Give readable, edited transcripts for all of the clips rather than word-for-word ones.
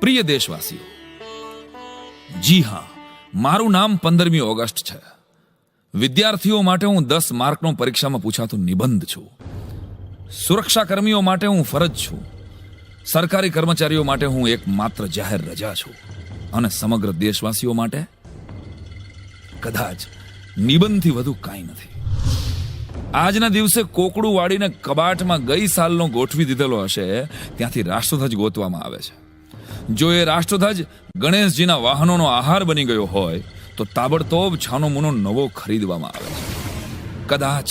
પ્રિય દેશવાસીઓ, જી હા, મારું નામ 15મી ઓગસ્ટ છે. વિદ્યાર્થીઓ માટે હું 10 માર્કનો પરીક્ષામાં પૂછાતો નિબંધ છું. સુરક્ષા કર્મીઓ માટે હું ફરજ છું. સરકારી કર્મચારીઓ માટે હું એક માત્ર જાહેર રજા છું. અને સમગ્ર દેશવાસીઓ માટે કદાચ નિબંધથી વધુ કાંઈ નથી. આજના દિવસે કોકડું વાળીને કબાટમાં ગઈ સાલનો ગોઠવી દીધેલો હશે ત્યાંથી રાષ્ટ્રધ્વજ ગોતવામાં આવે છે. જો એ રાષ્ટ્રધ્વજ ગણેશજીના વાહનોનો આહાર બની ગયો હોય તો તાબડતોબ છાનો મુનો નવો ખરીદવામાં આવે છે. કદાચ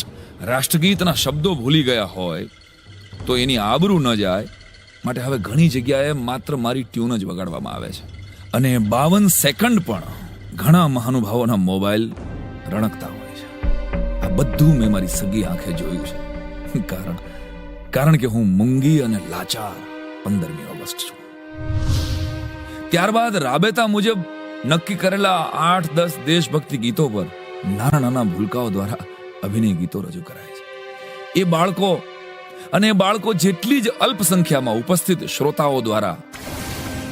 રાષ્ટ્રગીતના શબ્દો ભૂલી ગયા હોય તો એની આબરૂ ન જાય માટે હવે ઘણી જગ્યાએ માત્ર મારી ટ્યુન જ વગાડવામાં આવે છે. અને 52 સેકન્ડ પણ ઘણા મહાનુભાવોના મોબાઈલ રણકતા હોય છે. આ બધું મેં મારી સગી આંખે જોયું છે. કારણ કે હું મૂંગી અને લાચાર 15મી ઓગસ્ટ છું. ત્યારબાદ રાબેતા મુજબ નક્કી કરેલા 8-10 દેશભક્તિ ગીતો પર નાના નાના ભૂલકાઓ દ્વારા અભિનય ગીતો રજૂ કરાય છે. એ બાળકો જેટલી જ અલ્પ સંખ્યામાં ઉપસ્થિત શ્રોતાઓ દ્વારા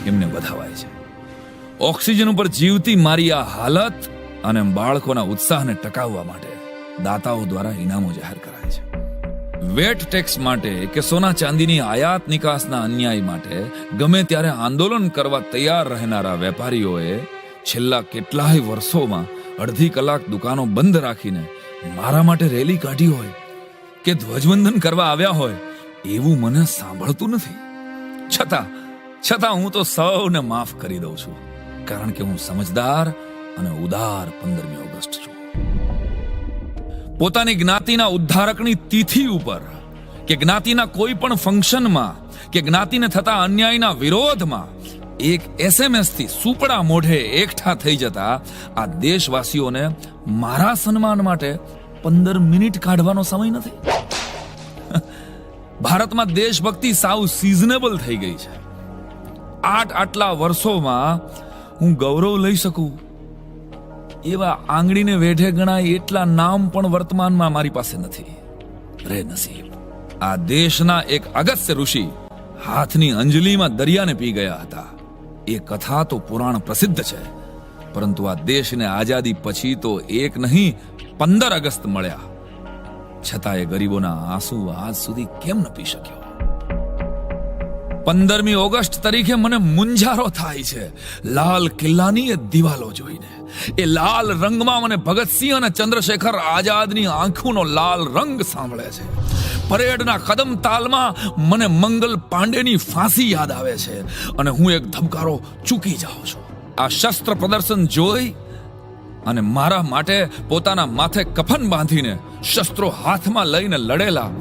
એમને વધાવાય છે. ઓક્સિજન ઉપર જીવતી મારી આ હાલત અને બાળકોના ઉત્સાહને ટકાવવા માટે દાતાઓ દ્વારા ઇનામો જાહેર કરાય છે. વેટ ટેક્સ માટે કે સોના ચાંદીની આયાત નિકાસના અન્યાય માટે ગમે ત્યારે આંદોલન કરવા તૈયાર રહેનારા વેપારીઓએ છેલ્લા કેટલાય વર્ષોમાં અડધી કલાક દુકાનો બંધ રાખીને મારા માટે રેલી કાઢી હોય કે ધ્વજવંદન કરવા આવ્યા હોય એવું મને સાંભળતું નથી. છતાં હું તો સૌને માફ કરી દઉં છું, કારણ કે હું સમજદાર અને ઉદાર 15મી ઓગસ્ટ છું. પોતાની જ્ઞાતિના ઉદ્ધારકની તિથિ ઉપર કે જ્ઞાતિના કોઈ પણ ફંક્શનમાં કે જ્ઞાતિને થતા અન્યાયના વિરોધમાં એક SMS થી સુપડા મોઢે એકઠા થઈ જતા આ દેશવાસીઓને મારા સન્માન માટે 15 મિનિટ કાઢવાનો સમય નથી. ભારતમાં દેશભક્તિ સાવ સિઝનેબલ થઈ ગઈ છે. આટલા વર્ષોમાં હું ગૌરવ લઈ શકું એવા આંગળીને વેઢે ગણાય એટલા નામ પણ વર્તમાનમાં મારી પાસે નથી. રે નસીબ, આ દેશના એક અગસ્ત્ય ઋષિ હાથની અંજલિમાં દરિયાને પી ગયા હતા. એ કથા તો પુરાણ પ્રસિદ્ધ છે, પરંતુ આ દેશને આઝાદી પછી તો એક નહીં 15 અગસ્ત મળ્યા, છતાં એ ગરીબોના આંસુ આજ સુધી કેમ ન પી શક્યો? 15મી ઓગસ્ટ તરીકે મને મુંજારો થાય છે લાલ કિલ્લાની એ દિવાલો જોઈને. એ લાલ રંગમાં મને ભગતસિંહ અને ચંદ્રશેખર આઝાદની આંખોનો લાલ રંગ સાંભળે છે. પરેડના કદમ તાલમાં મને મંગલ પાંડેની ફાંસી યાદ આવે છે અને હું એક ધબકારો ચૂકી જાઉં છું. આ શસ્ત્ર પ્રદર્શન જોઈ અને મારા માટે પોતાના માથે કફન બાંધીને શસ્ત્રો હાથમાં લઈને લડેલા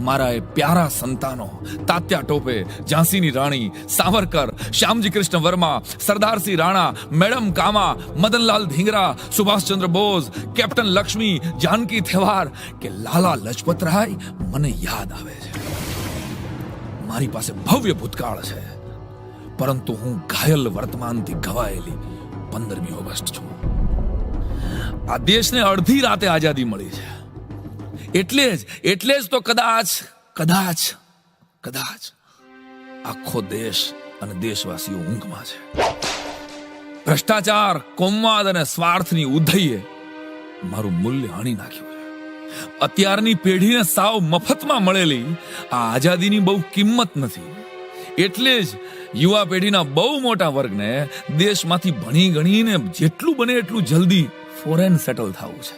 મારા એ પ્યારા સંતાનો તાત્યા ટોપે, ઝાંસીની રાણી, સાવરકર, શ્યામજી કૃષ્ણ વર્મા, સરદારસિંહ રાણા, મેડમ કામા, મદનલાલ ધીંગરા, સુભાષચંદ્ર બોઝ, કેપ્ટન લક્ષ્મી, જાનકી થેવાર કે લાલા લજપતરાય મને યાદ આવે છે. મારી પાસે ભવ્ય ભૂતકાળ છે, પરંતુ હું ઘાયલ વર્તમાનથી ઘવાયેલી 15મી ઓગસ્ટ છું. આ દેશને અડધી રાતે આઝાદી મળી છે. એટલે જ તો કદાચ આખો દેશ અને દેશવાસીઓ ઊંઘમાં છે. ભ્રષ્ટાચાર, કોમવાદ અને સ્વાર્થની ઉધઈએ મારું મૂલ્ય હાણી નાખ્યું છે. અત્યારની પેઢીને સાવ મફતમાં મળેલી આ આઝાદીની બહુ કિંમત નથી. એટલે જ યુવા પેઢીના બહુ મોટા વર્ગને દેશમાંથી ભણી ગણીને જેટલું બને એટલું જલ્દી ફોરેન સેટલ થવું છે.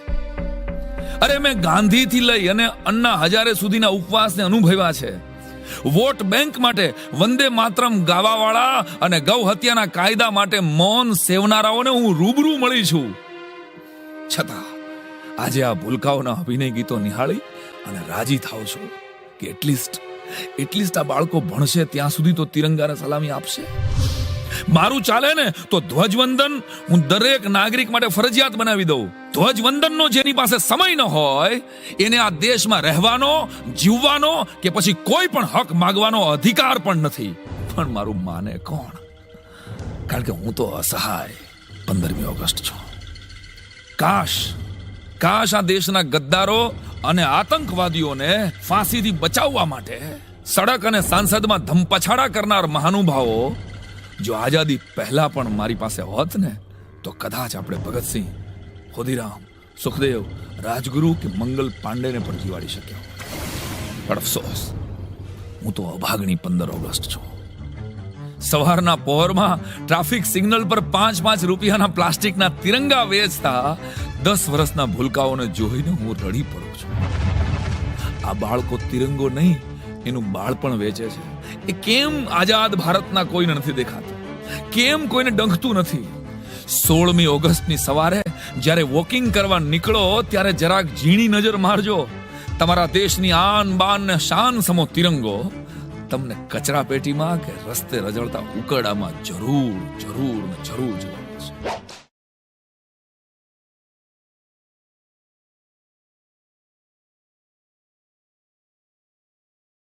અરે મેં ગાંધીથી લઈ અને અન્ના હજારે સુધીના ઉપવાસને અનુભવ્યા છે. વોટ બેંક માટે વંદે માતરમ ગાવાવાળા અને ગૌ હત્યાના કાયદા માટે મૌન સેવનારાઓને હું રૂબરૂ મળી છું. છતાં આજે આ ભૂલકાઓના અભિનય ગીતો નિહાળી અને રાજી થાવ છું કે એટલીસ્ટ આ બાળકો ભણશે ત્યાં સુધી તો તિરંગાને સલામી આપશે. મારું ચાલે ને તો ધ્વજવંદન હું દરેક નાગરિક માટે ફરજિયાત બનાવી દઉં. ધ્વજવંદનનો જેની પાસે સમય ન હોય એને આ દેશમાં રહેવાનો, જીવવાનો કે પછી કોઈ પણ હક માંગવાનો અધિકાર પણ નથી. પણ મારું માને કોણ? કારણ કે હું તો અસહાય 15મી ઓગસ્ટ છું. કાશ આ દેશના ગદ્દારો અને આતંકવાદીઓને ફાંસીથી બચાવવા માટે સડક અને સાંસદમાં ધમપછાડા કરનાર મહાનુભાવો જો આઝાદી પહેલા પણ મારી પાસે હોત ને તો કદાચ આપણે ભગતસિંહ, ખુદીરામ, સુખદેવ, રાજગુરુ કે મંગલ પાંડેને પણ જીવાડી શક્યા. પણ અફસોસ, હું તો અભાગણી 15 ઓગસ્ટ છું. સવારના પહોરમાં ટ્રાફિક સિગ્નલ પર 5-5 રૂપિયાના પ્લાસ્ટિકના તિરંગા વેચતા 10 વર્ષના ભૂલકાઓને જોઈને હું રડી પડું છું. આ બાળકો તિરંગો નહીં, એનું બાળપણ વેચે છે. એ કેમ આઝાદ ભારતના કોઈને નથી દેખાતું? કેમ કોઈને ડંખતું નથી? 16મી ઓગસ્ટની સવારે જ્યારે વોકિંગ કરવા નીકળો ત્યારે જરાક ઝીણી નજર મારજો. તમારા દેશની આન બાન ને શાન સમો તિરંગો તમને કચરા પેટીમાં કે રસ્તે રજળતા ઉકરડામાં જરૂર જોવા મળશે.